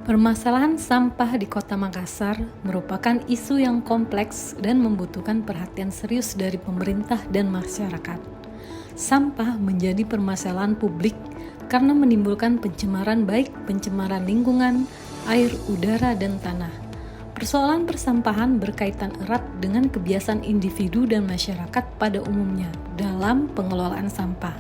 Permasalahan sampah di Kota Makassar merupakan isu yang kompleks dan membutuhkan perhatian serius dari pemerintah dan masyarakat. Sampah menjadi permasalahan publik karena menimbulkan pencemaran baik pencemaran lingkungan, air, udara, dan tanah. Persoalan persampahan berkaitan erat dengan kebiasaan individu dan masyarakat pada umumnya dalam pengelolaan sampah.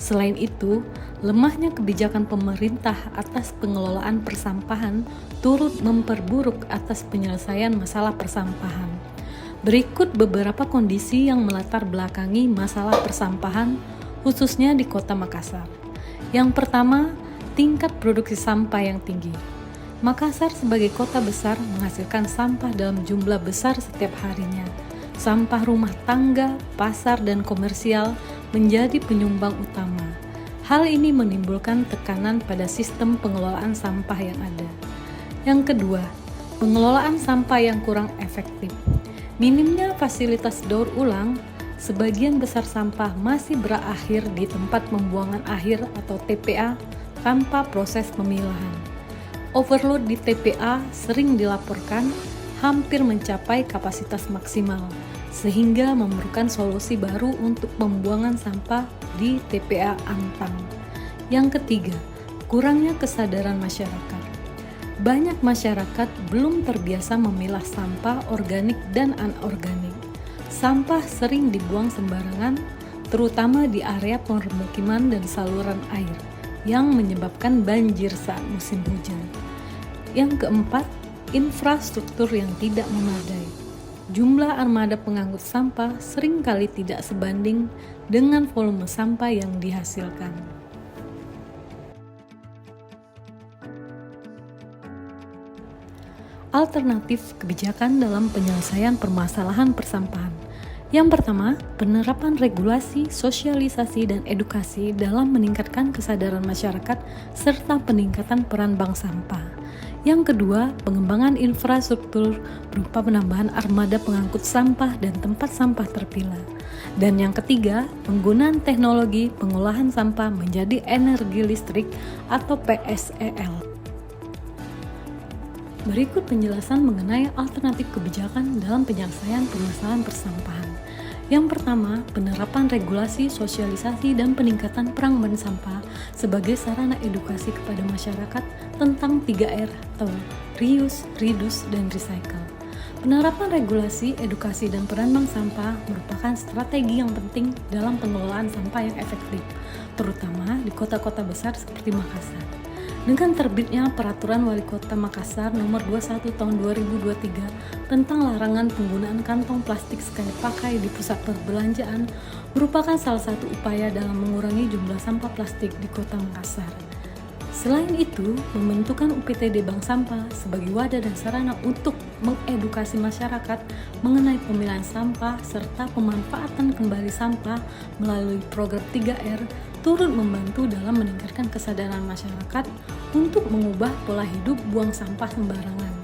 Selain itu, lemahnya kebijakan pemerintah atas pengelolaan persampahan turut memperburuk atas penyelesaian masalah persampahan. Berikut beberapa kondisi yang melatar belakangi masalah persampahan, khususnya di Kota Makassar. Yang pertama, tingkat produksi sampah yang tinggi. Makassar sebagai kota besar menghasilkan sampah dalam jumlah besar setiap harinya. Sampah rumah tangga, pasar, dan komersial menjadi penyumbang utama. Hal ini menimbulkan tekanan pada sistem pengelolaan sampah yang ada. Yang kedua, pengelolaan sampah yang kurang efektif. Minimnya fasilitas daur ulang, sebagian besar sampah masih berakhir di tempat pembuangan akhir atau TPA tanpa proses pemilahan. Overload di TPA sering dilaporkan hampir mencapai kapasitas maksimal, sehingga memerlukan solusi baru untuk pembuangan sampah di TPA Antang. Yang ketiga, kurangnya kesadaran masyarakat. Banyak masyarakat belum terbiasa memilah sampah organik dan anorganik. Sampah sering dibuang sembarangan, terutama di area permukiman dan saluran air, yang menyebabkan banjir saat musim hujan. Yang keempat, infrastruktur yang tidak memadai. Jumlah armada pengangkut sampah seringkali tidak sebanding dengan volume sampah yang dihasilkan. Alternatif kebijakan dalam penyelesaian permasalahan persampahan. Yang pertama, penerapan regulasi, sosialisasi, dan edukasi dalam meningkatkan kesadaran masyarakat serta peningkatan peran bank sampah. Yang kedua, pengembangan infrastruktur berupa penambahan armada pengangkut sampah dan tempat sampah terpilah. Dan yang ketiga, penggunaan teknologi pengolahan sampah menjadi energi listrik atau PSEL. Berikut penjelasan mengenai alternatif kebijakan dalam penyelesaian permasalahan persampahan. Yang pertama, penerapan regulasi, sosialisasi, dan peningkatan peran bank sampah sebagai sarana edukasi kepada masyarakat tentang 3R atau reuse, reduce, dan recycle. Penerapan regulasi, edukasi, dan peran bank sampah merupakan strategi yang penting dalam pengelolaan sampah yang efektif, terutama di kota-kota besar seperti Makassar. Dengan terbitnya Peraturan Wali Kota Makassar Nomor 21 Tahun 2023 tentang larangan penggunaan kantong plastik sekali pakai di pusat perbelanjaan merupakan salah satu upaya dalam mengurangi jumlah sampah plastik di Kota Makassar. Selain itu, pembentukan UPTD Bank Sampah sebagai wadah dan sarana untuk mengedukasi masyarakat mengenai pemilahan sampah serta pemanfaatan kembali sampah melalui program 3R turut membantu dalam meningkatkan kesadaran masyarakat untuk mengubah pola hidup buang sampah sembarangan.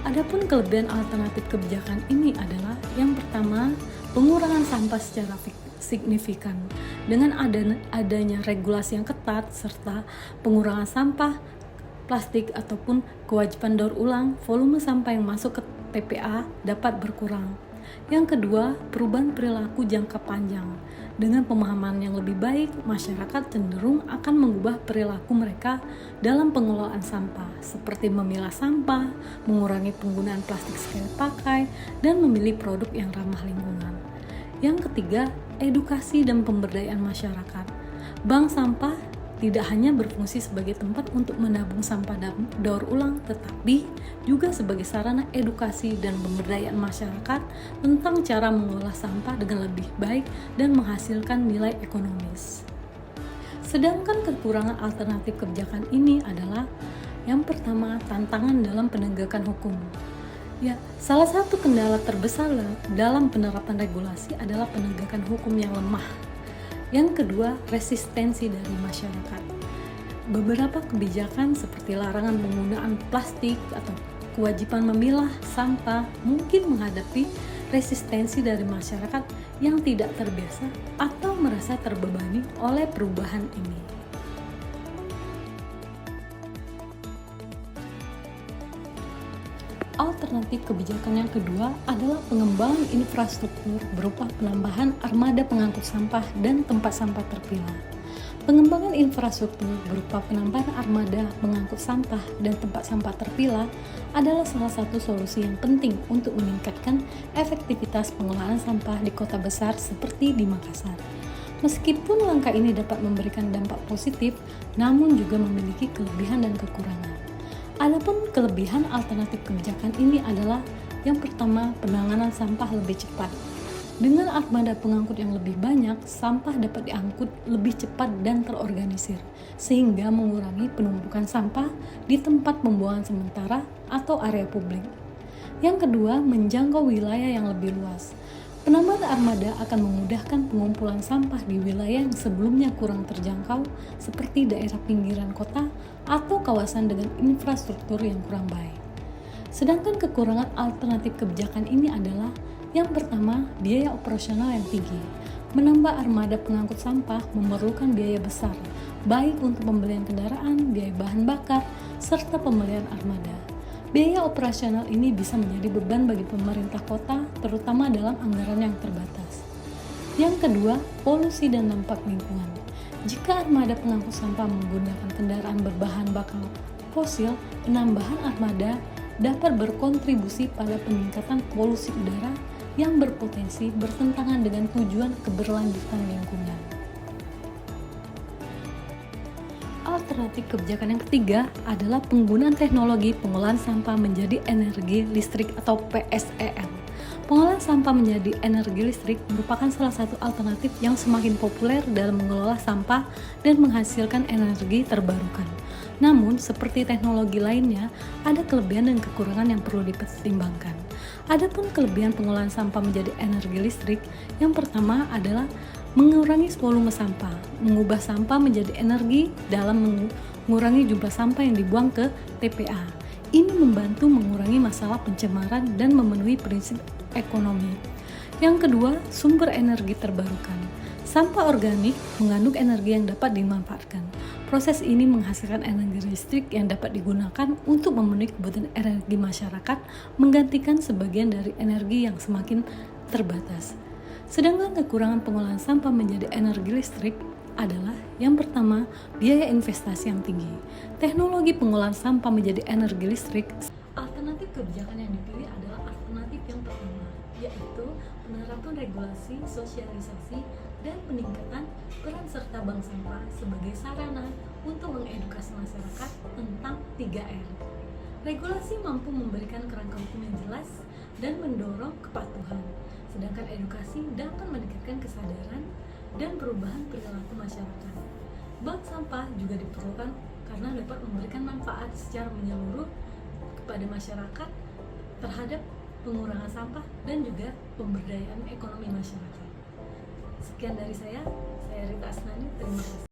Adapun kelebihan alternatif kebijakan ini adalah yang pertama, pengurangan sampah secara signifikan dengan adanya regulasi yang ketat serta pengurangan sampah plastik ataupun kewajiban daur ulang, volume sampah yang masuk ke TPA dapat berkurang. Yang kedua, perubahan perilaku jangka panjang. Dengan pemahaman yang lebih baik, masyarakat cenderung akan mengubah perilaku mereka dalam pengelolaan sampah, seperti memilah sampah, mengurangi penggunaan plastik sekali pakai, dan memilih produk yang ramah lingkungan. Yang ketiga, edukasi dan pemberdayaan masyarakat. Bank sampah tidak hanya berfungsi sebagai tempat untuk menabung sampah daur ulang, tetapi juga sebagai sarana edukasi dan pemberdayaan masyarakat tentang cara mengolah sampah dengan lebih baik dan menghasilkan nilai ekonomis. Sedangkan kekurangan alternatif kebijakan ini adalah yang pertama, tantangan dalam penegakan hukum. Salah satu kendala terbesar dalam penerapan regulasi adalah penegakan hukum yang lemah. Yang kedua, resistensi dari masyarakat. Beberapa kebijakan seperti larangan penggunaan plastik atau kewajiban memilah sampah mungkin menghadapi resistensi dari masyarakat yang tidak terbiasa atau merasa terbebani oleh perubahan ini. Alternatif kebijakan yang kedua adalah pengembangan infrastruktur berupa penambahan armada pengangkut sampah dan tempat sampah terpilah. Pengembangan infrastruktur berupa penambahan armada pengangkut sampah dan tempat sampah terpilah adalah salah satu solusi yang penting untuk meningkatkan efektivitas pengelolaan sampah di kota besar seperti di Makassar. Meskipun langkah ini dapat memberikan dampak positif, namun juga memiliki kelebihan dan kekurangan. Adapun kelebihan alternatif kebijakan ini adalah yang pertama, penanganan sampah lebih cepat. Dengan armada pengangkut yang lebih banyak, sampah dapat diangkut lebih cepat dan terorganisir, sehingga mengurangi penumpukan sampah di tempat pembuangan sementara atau area publik. Yang kedua, menjangkau wilayah yang lebih luas. Penambahan armada akan memudahkan pengumpulan sampah di wilayah yang sebelumnya kurang terjangkau, seperti daerah pinggiran kota atau kawasan dengan infrastruktur yang kurang baik. Sedangkan kekurangan alternatif kebijakan ini adalah yang pertama, biaya operasional yang tinggi. Menambah armada pengangkut sampah memerlukan biaya besar, baik untuk pembelian kendaraan, biaya bahan bakar, serta pembelian armada. Biaya operasional ini bisa menjadi beban bagi pemerintah kota, terutama dalam anggaran yang terbatas. Yang kedua, polusi dan dampak lingkungan. Jika armada pengangkut sampah menggunakan kendaraan berbahan bakar fosil, penambahan armada dapat berkontribusi pada peningkatan polusi udara yang berpotensi bertentangan dengan tujuan keberlanjutan lingkungan. Alternatif kebijakan yang ketiga adalah penggunaan teknologi pengolahan sampah menjadi energi listrik atau PSEM. Pengolahan sampah menjadi energi listrik merupakan salah satu alternatif yang semakin populer dalam mengelola sampah dan menghasilkan energi terbarukan. Namun, seperti teknologi lainnya, ada kelebihan dan kekurangan yang perlu dipertimbangkan. Adapun kelebihan pengolahan sampah menjadi energi listrik, yang pertama adalah mengurangi volume sampah, mengubah sampah menjadi energi dalam mengurangi jumlah sampah yang dibuang ke TPA. Ini membantu mengurangi masalah pencemaran dan memenuhi prinsip ekonomi. Yang kedua, sumber energi terbarukan. Sampah organik mengandung energi yang dapat dimanfaatkan. Proses ini menghasilkan energi listrik yang dapat digunakan untuk memenuhi kebutuhan energi masyarakat, menggantikan sebagian dari energi yang semakin terbatas. Sedangkan kekurangan pengolahan sampah menjadi energi listrik adalah yang pertama, biaya investasi yang tinggi. Teknologi pengolahan sampah menjadi energi listrik. Alternatif kebijakan yang dipilih adalah alternatif yang pertama, yaitu penerapan regulasi, sosialisasi, dan peningkatan peran serta bank sampah sebagai sarana untuk mengedukasi masyarakat tentang 3R. Regulasi mampu memberikan kerangka hukum yang jelas dan mendorong kepatuhan, sedangkan edukasi dapat meningkatkan kesadaran dan perubahan perilaku masyarakat. Bank sampah juga diperlukan karena dapat memberikan manfaat secara menyeluruh kepada masyarakat terhadap pengurangan sampah dan juga pemberdayaan ekonomi masyarakat. Sekian dari saya Rita Asnani, terima kasih.